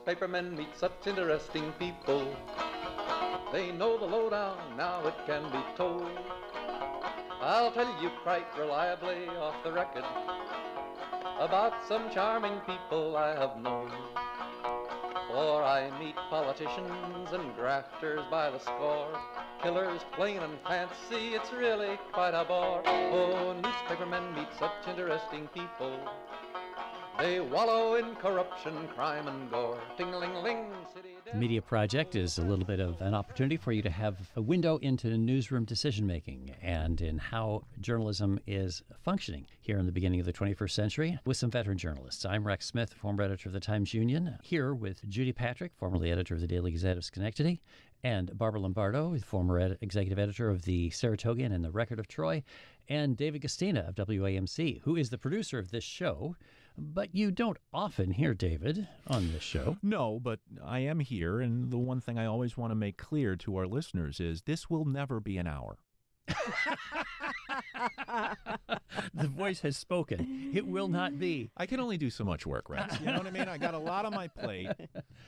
newspapermen meet such interesting people. They know the lowdown, now it can be told. I'll tell you quite reliably off the record about some charming people I have known. For I meet politicians and grafters by the score, killers plain and fancy, it's really quite a bore. Oh, newspapermen meet such interesting people. They wallow in corruption, crime, and gore. Ting-a-ling-ling, city... The Media Project is a little bit of an opportunity for you to have a window into newsroom decision-making and in how journalism is functioning here in the beginning of the 21st century with some veteran journalists. I'm Rex Smith, former editor of the Times-Union, here with Judy Patrick, formerly editor of the Daily Gazette of Schenectady, and Barbara Lombardo, former executive editor of the Saratogian and the Record of Troy, and David Gastina of WAMC, who is the producer of this show. But you don't often hear David on this show. No, but I am here, and the one thing I always want to make clear to our listeners is this will never be an hour. The voice has spoken. It will not be. I can only do so much work, Rex. You know what I mean? I got a lot on my plate.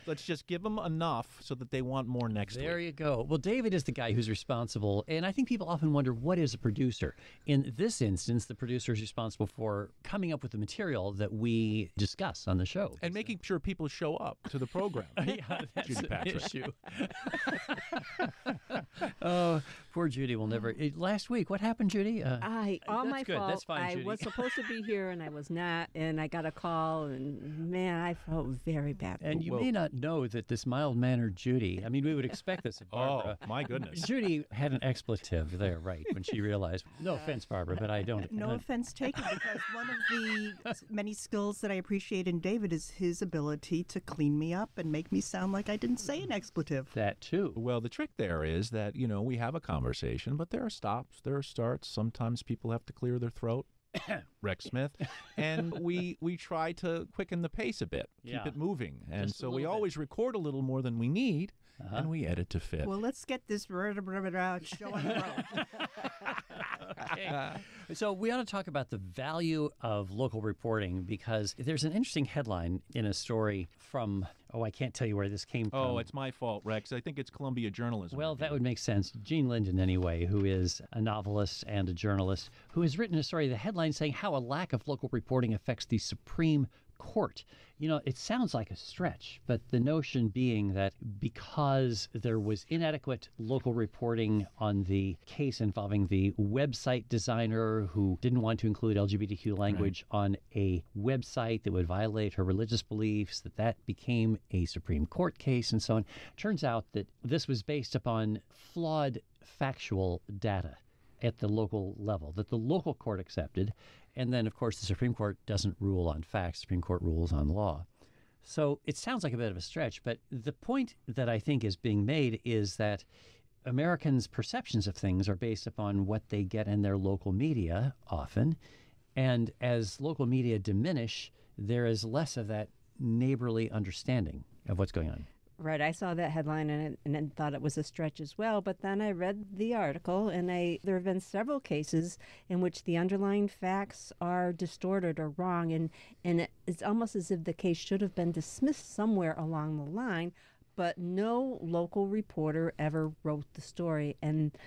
Let's just give them enough so that they want more next week. There you go. Well, David is the guy who's responsible, and I think people often wonder, what is a producer? In this instance, the producer is responsible for coming up with the material that we discuss on the show. And making sure people show up to the program. Yeah, that's Judy Patrick. An issue. Oh, poor Judy will never... Last week, what happened, Judy? All that's my good. fault. That's fine, I Judy. was supposed to be here and I was not, and I got a call, and man, I felt very bad. And you may not know that this mild-mannered Judy, I mean, we would expect this of Barbara. Oh, my goodness. Judy had an expletive there, right, when she realized, no offense, Barbara, but I don't. No offense taken, because one of the many skills that I appreciate in David is his ability to clean me up and make me sound like I didn't say an expletive. That, too. Well, the trick there is that, we have a conversation, but there are stops, there are starts. Sometimes people have to clear their throat. Rex Smith, and we try to quicken the pace a bit, keep it moving, and Just so we always record a little more than we need, and we edit to fit. Well, let's get this show on the road. Okay. So we ought to talk about the value of local reporting, because there's an interesting headline in a story from, I can't tell you where this came from. Oh, it's my fault, Rex. I think it's Columbia Journalism. Well, that would make sense. Gene Linden, anyway, who is a novelist and a journalist, who has written a story, the headline saying how a lack of local reporting affects the Supreme Court. It sounds like a stretch, but the notion being that because there was inadequate local reporting on the case involving the website designer who didn't want to include LGBTQ language on a website that would violate her religious beliefs, that became a Supreme Court case and so on. Turns out that this was based upon flawed factual data at the local level, that the local court accepted. And then, of course, the Supreme Court doesn't rule on facts. The Supreme Court rules on law. So it sounds like a bit of a stretch, but the point that I think is being made is that Americans' perceptions of things are based upon what they get in their local media often. And as local media diminish, there is less of that neighborly understanding of what's going on. Right, I saw that headline and thought it was a stretch as well, but then I read the article, and there have been several cases in which the underlying facts are distorted or wrong, and it's almost as if the case should have been dismissed somewhere along the line, but no local reporter ever wrote the story. And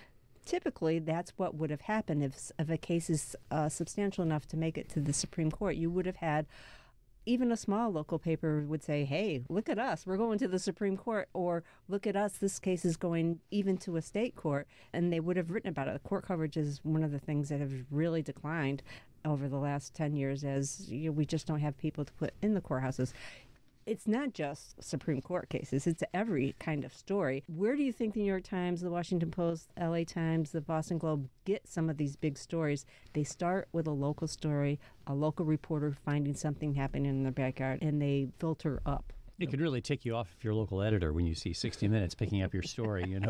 typically, that's what would have happened if a case is substantial enough to make it to the Supreme Court. You would have had... Even a small local paper would say, hey, look at us, we're going to the Supreme Court, or look at us, this case is going even to a state court, and they would have written about it. The court coverage is one of the things that have really declined over the last 10 years as we just don't have people to put in the courthouses. It's not just Supreme Court cases. It's every kind of story. Where do you think the New York Times, the Washington Post, LA Times, the Boston Globe get some of these big stories? They start with a local story, a local reporter finding something happening in their backyard, and they filter up. It could really tick you off if you're a local editor when you see 60 Minutes picking up your story, and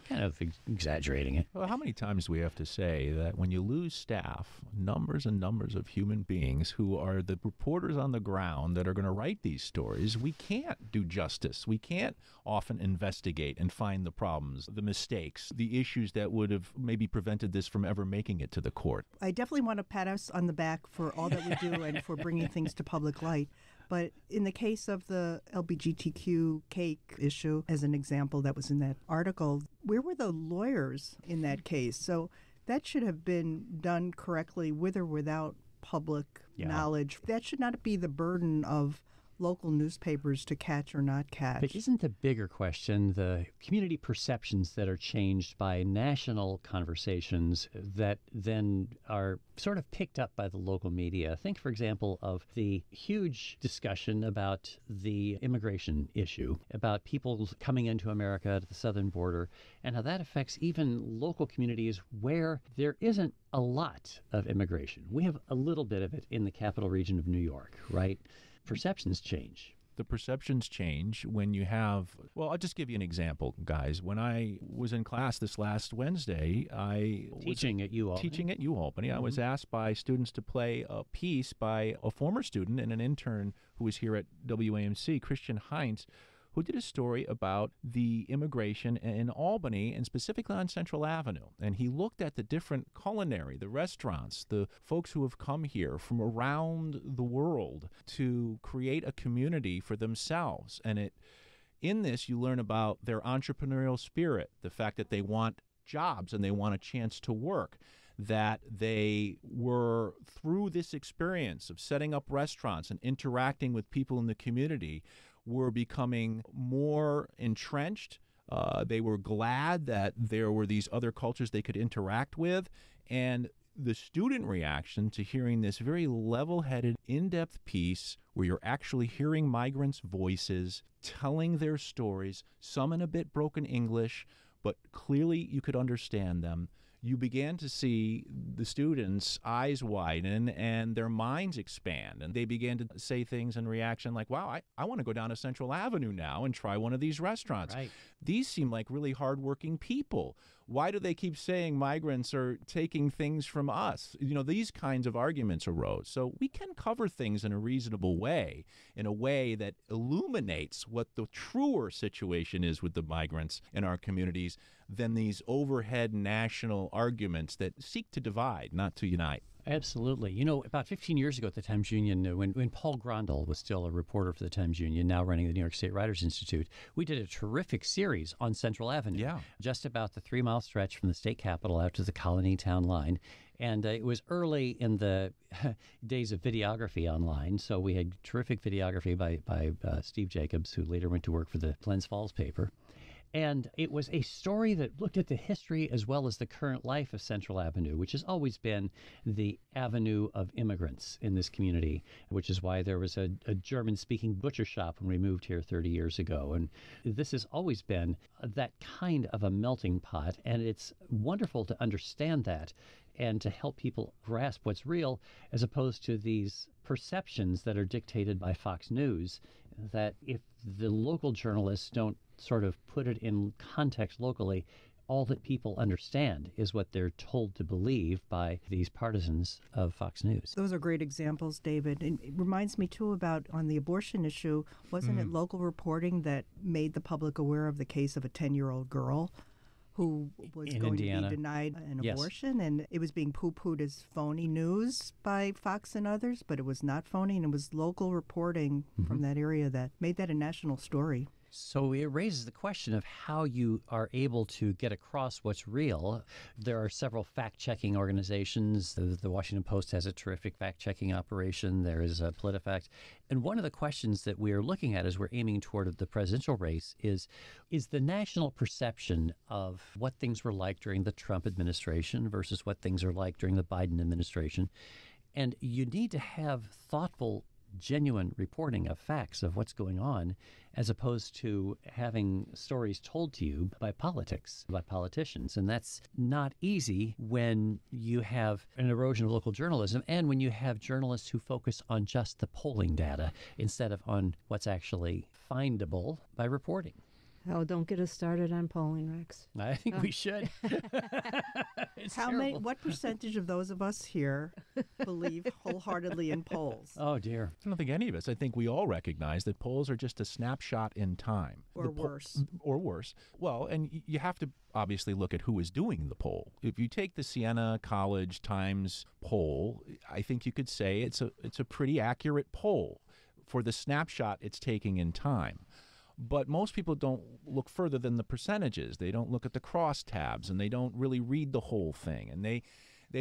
kind of exaggerating it. Well, how many times do we have to say that when you lose staff, numbers and numbers of human beings who are the reporters on the ground that are going to write these stories, we can't do justice. We can't often investigate and find the problems, the mistakes, the issues that would have maybe prevented this from ever making it to the court. I definitely want to pat us on the back for all that we do and for bringing things to public light. But in the case of the LGBTQ cake issue, as an example that was in that article, where were the lawyers in that case? So that should have been done correctly with or without public knowledge. That should not be the burden of local newspapers to catch or not catch. But isn't the bigger question the community perceptions that are changed by national conversations that then are sort of picked up by the local media? Think, for example, of the huge discussion about the immigration issue, about people coming into America at the southern border, and how that affects even local communities where there isn't a lot of immigration. We have a little bit of it in the capital region of New York, right? Perceptions change. The perceptions change when you have, well, I'll just give you an example, guys. When I was in class this last Wednesday, Teaching at UAlbany. I was asked by students to play a piece by a former student and an intern who was here at WAMC, Christian Heinz, who did a story about the immigration in Albany and specifically on Central Avenue. And he looked at the different culinary, the restaurants, the folks who have come here from around the world to create a community for themselves. And in this, you learn about their entrepreneurial spirit, the fact that they want jobs and they want a chance to work, that they were, through this experience of setting up restaurants and interacting with people in the community, were becoming more entrenched. They were glad that there were these other cultures they could interact with. And the student reaction to hearing this very level-headed, in-depth piece where you're actually hearing migrants' voices, telling their stories, some in a bit broken English, but clearly you could understand them. You began to see the students' eyes widen and their minds expand. And they began to say things in reaction like, wow, I want to go down to Central Avenue now and try one of these restaurants. Right. These seem like really hardworking people. Why do they keep saying migrants are taking things from us? You know, these kinds of arguments arose. So we can cover things in a reasonable way, in a way that illuminates what the truer situation is with the migrants in our communities than these overhead national arguments that seek to divide, not to unite. Absolutely. You know, about 15 years ago at the Times-Union, when Paul Grondel was still a reporter for the Times-Union, now running the New York State Writers Institute, we did a terrific series on Central Avenue, just about the 3-mile stretch from the state capitol out to the Colony Town line. And it was early in the days of videography online, so we had terrific videography by Steve Jacobs, who later went to work for the Glens Falls paper. And it was a story that looked at the history as well as the current life of Central Avenue, which has always been the avenue of immigrants in this community, which is why there was a German-speaking butcher shop when we moved here 30 years ago. And this has always been that kind of a melting pot, and it's wonderful to understand that and to help people grasp what's real as opposed to these perceptions that are dictated by Fox News, that if the local journalists don't sort of put it in context locally, all that people understand is what they're told to believe by these partisans of Fox News. Those are great examples, David. And it reminds me, too, about on the abortion issue, wasn't it local reporting that made the public aware of the case of a 10-year-old girl who was in going Indiana. to be denied an Yes. abortion, and it was being poo-pooed as phony news by Fox and others, but it was not phony, and it was local reporting from that area that made that a national story. So it raises the question of how you are able to get across what's real. There are several fact-checking organizations. The Washington Post has a terrific fact-checking operation. There is PolitiFact. And one of the questions that we are looking at as we're aiming toward the presidential race is the national perception of what things were like during the Trump administration versus what things are like during the Biden administration. And you need to have thoughtful, genuine reporting of facts of what's going on, as opposed to having stories told to you by politicians. And that's not easy when you have an erosion of local journalism and when you have journalists who focus on just the polling data instead of on what's actually findable by reporting. Oh, don't get us started on polling, Rex. I think we should. It's terrible. What percentage of those of us here believe wholeheartedly in polls? Oh, dear. I don't think any of us. I think we all recognize that polls are just a snapshot in time. Or worse. Or worse. Well, and you have to obviously look at who is doing the poll. If you take the Siena College Times poll, I think you could say it's a pretty accurate poll. for the snapshot it's taking in time. But most people don't look further than the percentages. They don't look at the crosstabs, and they don't really read the whole thing. And they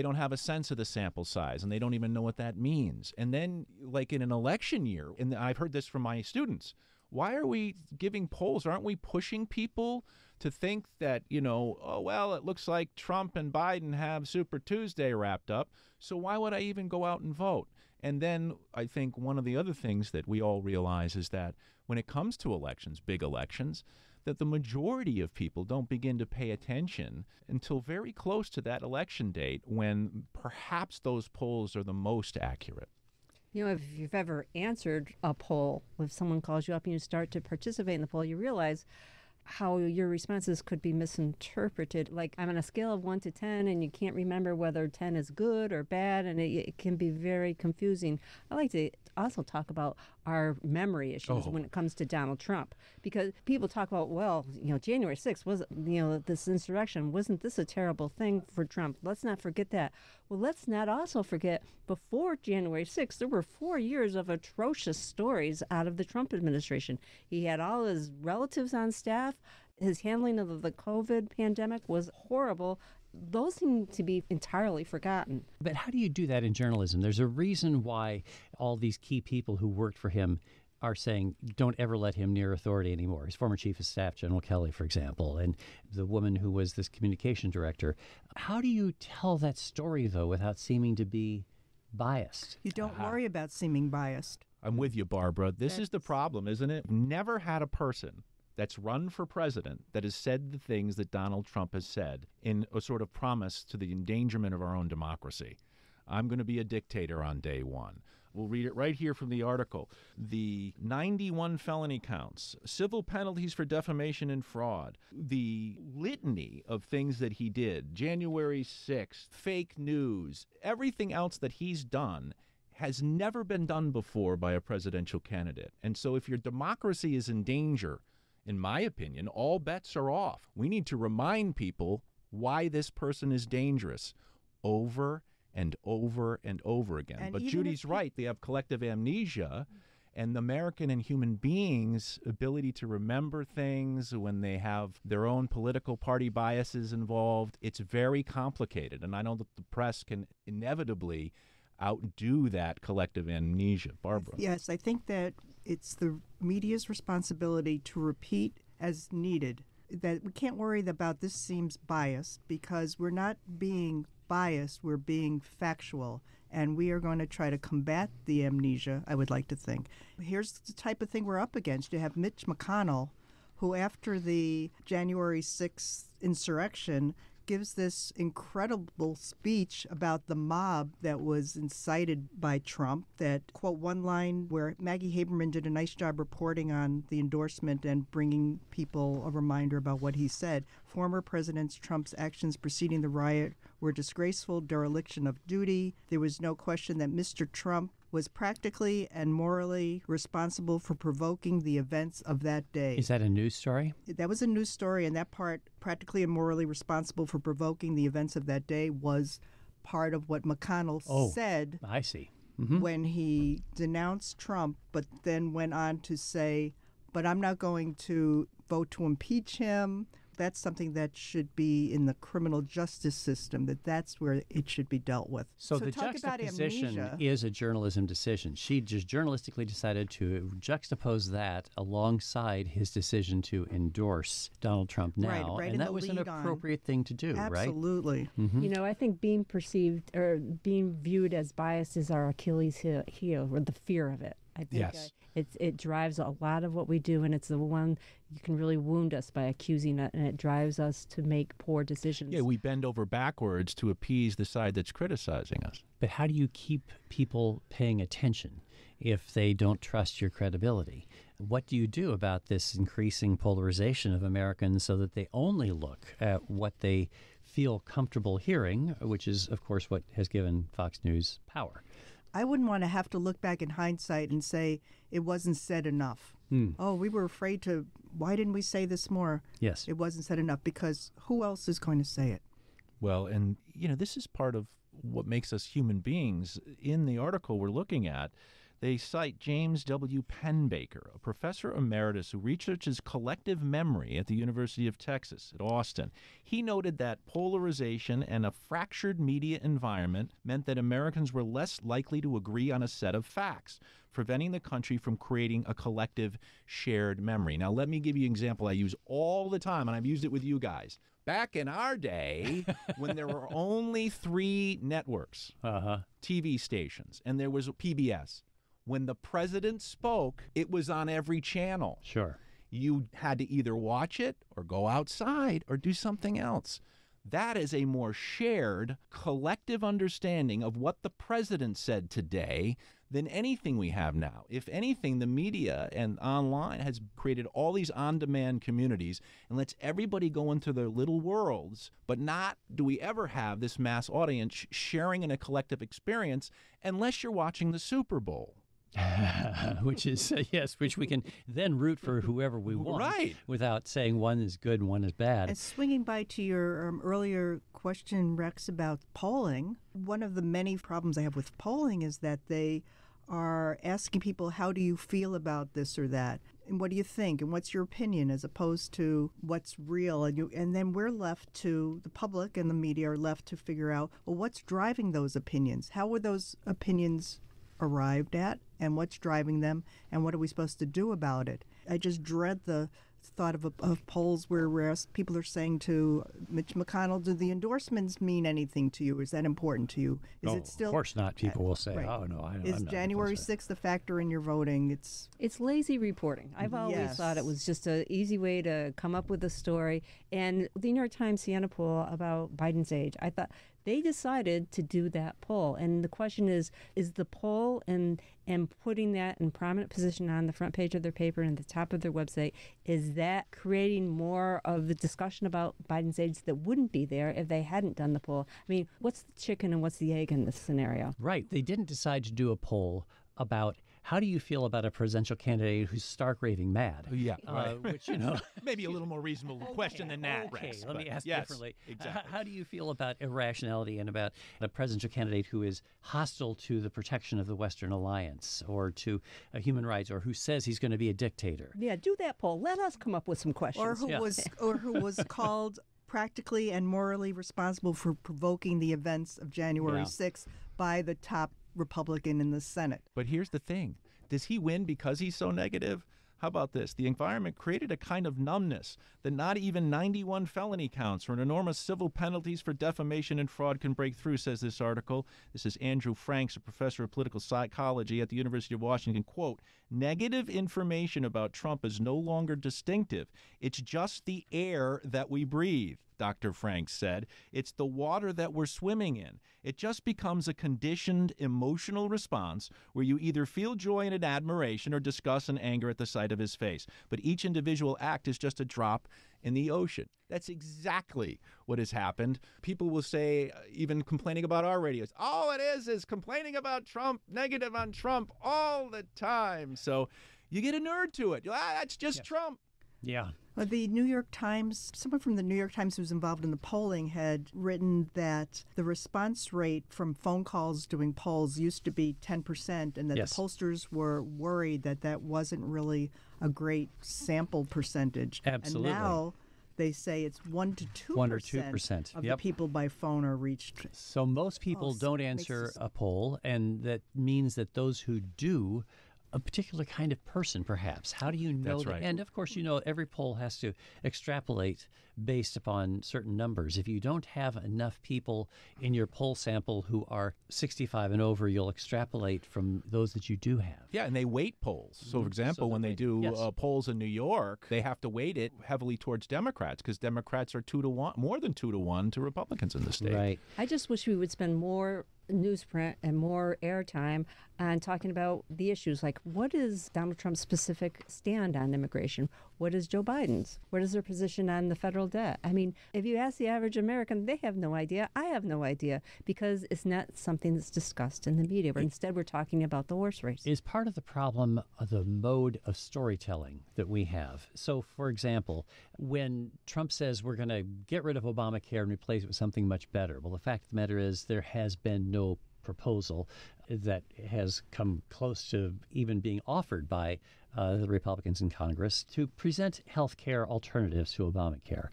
don't have a sense of the sample size, and they don't even know what that means. And then, like in an election year, and I've heard this from my students, why are we giving polls? Aren't we pushing people to think that, oh, well, it looks like Trump and Biden have Super Tuesday wrapped up, so why would I even go out and vote? And then I think one of the other things that we all realize is that when it comes to elections, big elections, that the majority of people don't begin to pay attention until very close to that election date, when perhaps those polls are the most accurate. If you've ever answered a poll, if someone calls you up and you start to participate in the poll, you realize how your responses could be misinterpreted. Like, I'm on a scale of 1 to 10, and you can't remember whether 10 is good or bad, and it can be very confusing. I like to also talk about our memory issues when it comes to Donald Trump, because people talk about, well, January 6th was, this insurrection, wasn't this a terrible thing for Trump? Let's not forget that. Well, let's not also forget, before January 6th, there were 4 years of atrocious stories out of the Trump administration. He had all his relatives on staff. His handling of the COVID pandemic was horrible. Those seem to be entirely forgotten. But how do you do that in journalism? There's a reason why all these key people who worked for him are saying, don't ever let him near authority anymore. His former chief of staff, General Kelly, for example, and the woman who was this communication director. How do you tell that story, though, without seeming to be biased? You don't worry about seeming biased. I'm with you, Barbara. This is the problem, isn't it? Never had a person that's run for president that has said the things that Donald Trump has said in a sort of promise to the endangerment of our own democracy. I'm going to be a dictator on day one. We'll read it right here from the article. The 91 felony counts, civil penalties for defamation and fraud, the litany of things that he did, January 6th, fake news, everything else that he's done has never been done before by a presidential candidate. And so if your democracy is in danger, in my opinion, all bets are off. We need to remind people why this person is dangerous over and over and over again. And but Judy's right. They have collective amnesia, and the American and human beings' ability to remember things when they have their own political party biases involved, it's very complicated. And I know that the press can inevitably outdo that collective amnesia. Barbara. Yes, I think that it's the media's responsibility to repeat as needed. That we can't worry about this seems biased, because we're not being biased, we're being factual. And we are going to try to combat the amnesia, I would like to think. Here's the type of thing we're up against. You have Mitch McConnell, who after the January 6th insurrection gives this incredible speech about the mob that was incited by Trump, that, quote, one line where Maggie Haberman did a nice job reporting on the endorsement and bringing people a reminder about what he said. Former President Trump's actions preceding the riot were disgraceful dereliction of duty. There was no question that Mr. Trump was practically and morally responsible for provoking the events of that day. Is that a news story? That was a news story, and that part, practically and morally responsible for provoking the events of that day, was part of what McConnell said. I see. When he denounced Trump, but then went on to say, but I'm not going to vote to impeach him. That's something that should be in the criminal justice system, that's where it should be dealt with. So the juxtaposition is a journalism decision. She just journalistically decided to juxtapose that alongside his decision to endorse Donald Trump now. Right, and that was an appropriate thing to do, right? Absolutely. I think being perceived or being viewed as biased is our Achilles heel, or the fear of it. I think it drives a lot of what we do, and it's the one you can really wound us by accusing it, and it drives us to make poor decisions. Yeah, we bend over backwards to appease the side that's criticizing us. But how do you keep people paying attention if they don't trust your credibility? What do you do about this increasing polarization of Americans so that they only look at what they feel comfortable hearing, which is, of course, what has given Fox News power? I wouldn't want to have to look back in hindsight and say it wasn't said enough. Oh, we were afraid to, why didn't we say this more? Yes. It wasn't said enough, because who else is going to say it? Well, and, this is part of what makes us human beings. In the article we're looking at, They cite James W. Penbaker, a professor emeritus who researches collective memory at the University of Texas at Austin. He noted that polarization and a fractured media environment meant that Americans were less likely to agree on a set of facts, preventing the country from creating a collective shared memory. Now, let me give you an example I use all the time, and I've used it with you guys. Back in our day, when there were only 3 networks, TV stations, and there was PBS, when the president spoke, it was on every channel. Sure. You had to either watch it or go outside or do something else. That is a more shared, collective understanding of what the president said today than anything we have now. If anything, the media and online has created all these on-demand communities and lets everybody go into their little worlds, but not do we ever have this mass audience sharing in a collective experience unless you're watching the Super Bowl. Which is, yes, which we can then root for whoever we want. Right. Without saying one is good and one is bad. And swinging by to your earlier question, Rex, about polling, one of the many problems I have with polling is that they are asking people, how do you feel about this or that? And what do you think? And what's your opinion, as opposed to what's real? And then we're left to, the public and the media are left to figure out, well, what's driving those opinions? How were those opinions arrived at, and what's driving them, and what are we supposed to do about it? I just dread the thought of polls where people are saying to Mitch McConnell, do the endorsements mean anything to you? Is that important to you? Is it still? Of course not. People will say, right. oh, no, I'm Is not January opposed to it." 6th a factor in your voting? It's lazy reporting. I've always thought it was just an easy way to come up with a story. And the New York Times Siena poll about Biden's age, I thought they decided to do that poll. And the question is the poll and putting that in prominent position on the front page of their paper and the top of their website, is that creating more of the discussion about Biden's age that wouldn't be there if they hadn't done the poll? I mean, what's the chicken and what's the egg in this scenario? Right. They didn't decide to do a poll about how do you feel about a presidential candidate who's stark raving mad? Yeah, right. Which, maybe a little more reasonable question than that. Okay, Rex, let me ask yes, differently. Exactly. How do you feel about irrationality and about a presidential candidate who is hostile to the protection of the Western alliance or to human rights, or who says he's going to be a dictator? Yeah, do that poll. Let us come up with some questions. Or who was called practically and morally responsible for provoking the events of January 6th by the top Republican in the Senate. But here's the thing. Does he win because he's so negative? How about this? The environment created a kind of numbness that not even 91 felony counts or enormous civil penalties for defamation and fraud can break through, says this article. This is Andrew Franks, a professor of political psychology at the University of Washington. Quote, negative information about Trump is no longer distinctive. It's just the air that we breathe, Dr. Franks said. It's the water that we're swimming in. It just becomes a conditioned emotional response where you either feel joy and admiration or disgust and anger at the sight of his face. But each individual act is just a drop in the ocean. That's exactly what has happened. People will say, even complaining about our radios, all it is complaining about Trump, negative on Trump all the time. So you get inured to it. That's just Trump. Yeah. Well, the New York Times, someone from the New York Times who was involved in the polling had written that the response rate from phone calls doing polls used to be 10%, and that the pollsters were worried that that wasn't really a great sample percentage. Absolutely. And now they say it's 1 to 2%, 1 or 2% of the people by phone are reached. So most people don't answer a poll, and that means that those who do, a particular kind of person, perhaps. How do you know That's that? right. And of course, every poll has to extrapolate based upon certain numbers. If you don't have enough people in your poll sample who are 65 and over, you'll extrapolate from those that you do have. Yeah, and they weight polls. So, for example, when they do polls in New York, they have to weight it heavily towards Democrats because Democrats are 2 to 1, more than 2 to 1 to Republicans in the state. Right. I just wish we would spend more newsprint and more airtime on talking about the issues like what is Donald Trump's specific stand on immigration? What is Joe Biden's? What is their position on the federal debt? I mean, if you ask the average American, they have no idea. I have no idea because it's not something that's discussed in the media. But instead, we're talking about the horse race. Is part of the problem of the mode of storytelling that we have. So, for example, when Trump says we're going to get rid of Obamacare and replace it with something much better, well, the fact of the matter is there has been no proposal that has come close to even being offered by the Republicans in Congress to present health care alternatives to Obamacare.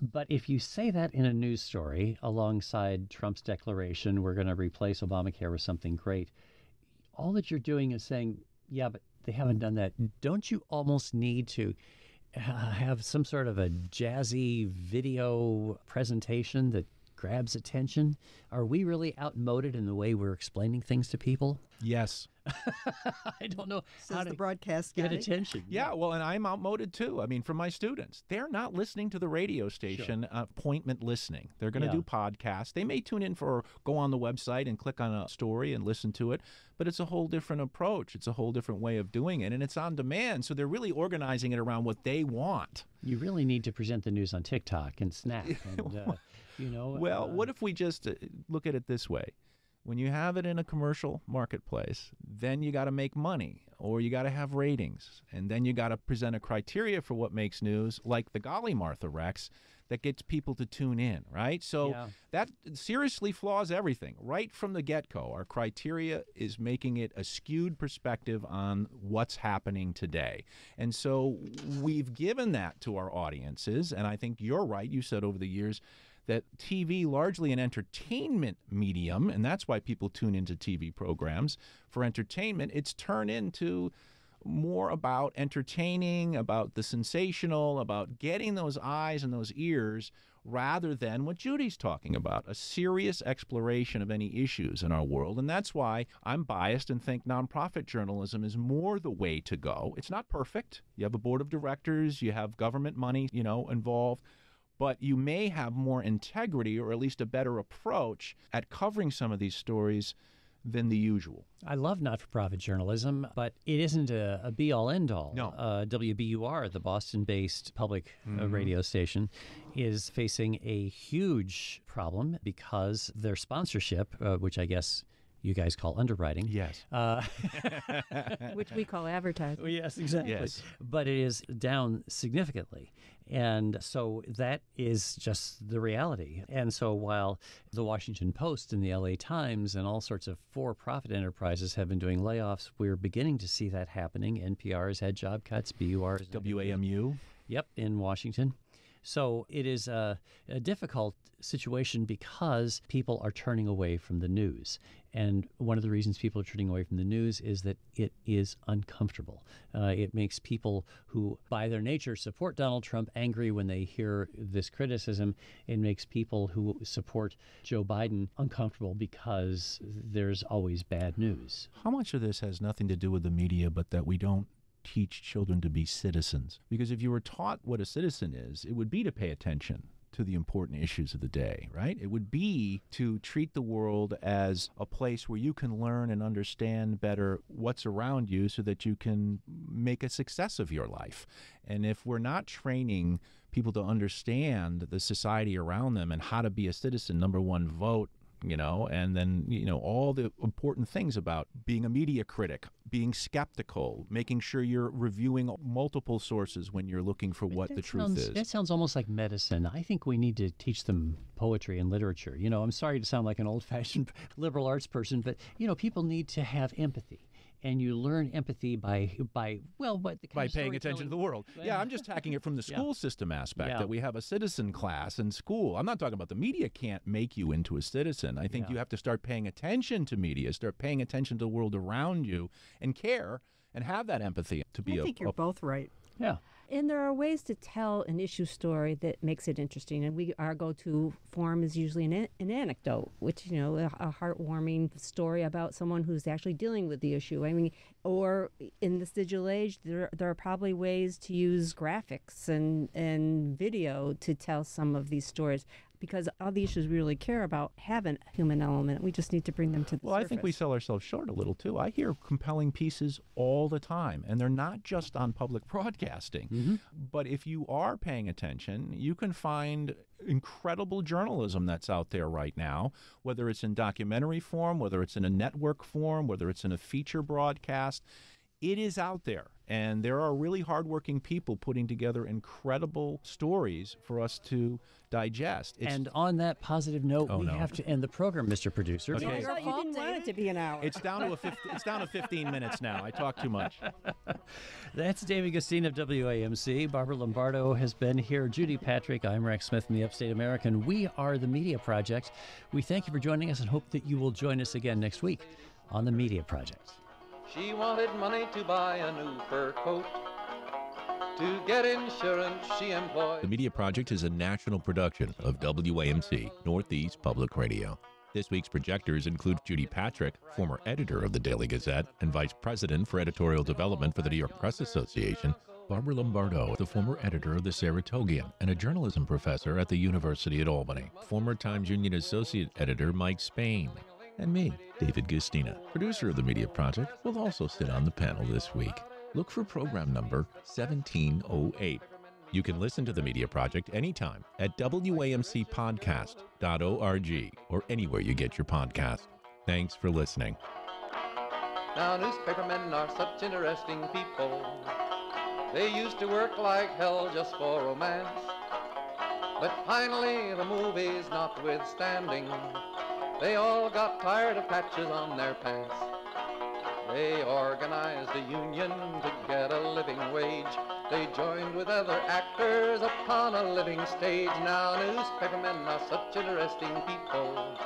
But if you say that in a news story alongside Trump's declaration, we're going to replace Obamacare with something great, all that you're doing is saying, yeah, but they haven't done that. Don't you almost need to have some sort of a jazzy video presentation that grabs attention? Are we really outmoded in the way we're explaining things to people? Yes. I don't know Says how the to broadcast get guy. attention. Yeah, well, and I'm outmoded too. I mean, for my students, they're not listening to the radio station appointment listening. They're going to do podcasts. They may tune in for go on the website and click on a story and listen to it, but it's a whole different approach. It's a whole different way of doing it, and it's on demand. So they're really organizing it around what they want. You really need to present the news on TikTok and Snap. And, Well, what if we just look at it this way? When you have it in a commercial marketplace, then you got to make money or you got to have ratings. And then you got to present a criteria for what makes news, like the Golly Martha Rex, that gets people to tune in, right? So that seriously flaws everything right from the get-go. Our criteria is making it a skewed perspective on what's happening today. And so we've given that to our audiences. And I think you're right. You said over the years that TV, largely an entertainment medium, and that's why people tune into TV programs for entertainment, it's turned into more about entertaining, about the sensational, about getting those eyes and those ears, rather than what Judy's talking about, a serious exploration of any issues in our world. And that's why I'm biased and think nonprofit journalism is more the way to go. It's not perfect. You have a board of directors, you have government money, involved, but you may have more integrity or at least a better approach at covering some of these stories than the usual. I love not-for-profit journalism, but it isn't a be-all, end-all. No. WBUR, the Boston-based public radio station, is facing a huge problem because their sponsorship, which I guess you guys call underwriting. Yes. Which we call advertising. Yes, exactly. Yes. But it is down significantly. And so that is just the reality. And so while the Washington Post and the LA Times and all sorts of for-profit enterprises have been doing layoffs, we're beginning to see that happening. NPR has had job cuts. BUR has WAMU. Yep, in Washington. So it is a difficult situation because people are turning away from the news. And one of the reasons people are turning away from the news is that it is uncomfortable. It makes people who, by their nature, support Donald Trump angry when they hear this criticism. It makes people who support Joe Biden uncomfortable because there's always bad news. How much of this has nothing to do with the media, but that we don't teach children to be citizens? Because if you were taught what a citizen is, it would be to pay attention to the important issues of the day, right? It would be to treat the world as a place where you can learn and understand better what's around you so that you can make a success of your life. And if we're not training people to understand the society around them and how to be a citizen, number one, vote, and then, all the important things about being a media critic, being skeptical, making sure you're reviewing multiple sources when you're looking for what the truth is. That sounds almost like medicine. I think we need to teach them poetry and literature. I'm sorry to sound like an old-fashioned liberal arts person, but, people need to have empathy. And you learn empathy by paying attention to the world. Yeah, I'm just tacking it from the school system aspect, that we have a citizen class in school. I'm not talking about the media can't make you into a citizen. I think you have to start paying attention to media, start paying attention to the world around you, and care and have that empathy to be I think you're both right. Yeah. And there are ways to tell an issue story that makes it interesting. And our go-to form is usually an anecdote, which, a heartwarming story about someone who's actually dealing with the issue. I mean, or in this digital age, there are probably ways to use graphics and video to tell some of these stories, because all the issues we really care about have a human element. We just need to bring them to the surface. I think we sell ourselves short a little, too. I hear compelling pieces all the time, and they're not just on public broadcasting. Mm-hmm. But if you are paying attention, you can find incredible journalism that's out there right now, whether it's in documentary form, whether it's in a network form, whether it's in a feature broadcast. it is out there. And there are really hardworking people putting together incredible stories for us to digest. And on that positive note, we have to end the program, Mr. Producer. Okay. I thought you didn't want it to be an hour. It's down to 15 minutes now. I talk too much. That's David Gustine of WAMC. Barbara Lombardo has been here. Judy Patrick. I'm Rex Smith from the Upstate American. We are the Media Project. We thank you for joining us and hope that you will join us again next week on the Media Project. She wanted money to buy a new fur coat. To get insurance, she employed. The Media Project is a national production of WAMC, Northeast Public Radio. This week's projectors include Judy Patrick, former editor of the Daily Gazette and vice president for editorial development for the New York Press Association, Barbara Lombardo, the former editor of the Saratogian and a journalism professor at the University at Albany, former Times Union associate editor Mike Spain, and me, David Gustina, producer of the Media Project, will also sit on the panel this week. Look for program number 1708. You can listen to the Media Project anytime at WAMCpodcast.org or anywhere you get your podcast. Thanks for listening. Now newspapermen are such interesting people. They used to work like hell just for romance. But finally, the movies notwithstanding, they all got tired of patches on their pants. They organized a union to get a living wage. They joined with other actors upon a living stage. Now newspapermen are such interesting people.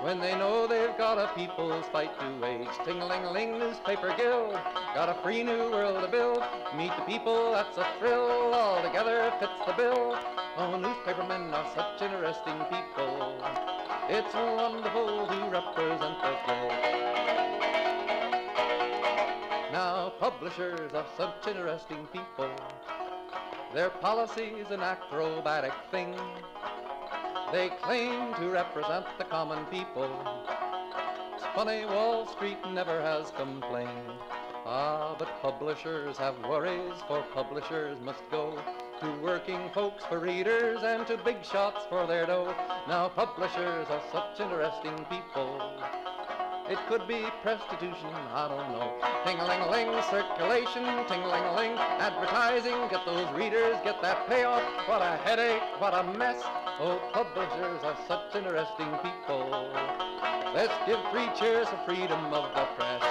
When they know they've got a people's fight to wage. Ting-a-ling-a-ling, newspaper guild, got a free new world to build. Meet the people, that's a thrill, all together fits the bill. Oh, newspapermen are such interesting people. It's wonderful to represent the guild. Now, publishers are such interesting people. Their policy's an acrobatic thing. They claim to represent the common people. It's funny, Wall Street never has complained. Ah, but publishers have worries, for publishers must go to working folks for readers and to big shots for their dough. Now publishers are such interesting people. It could be prostitution, I don't know. Ting-a-ling-a-ling, circulation, ting-a-ling-a-ling, advertising, get those readers, get that payoff. What a headache, what a mess. Oh, publishers are such interesting people. Let's give 3 cheers for freedom of the press.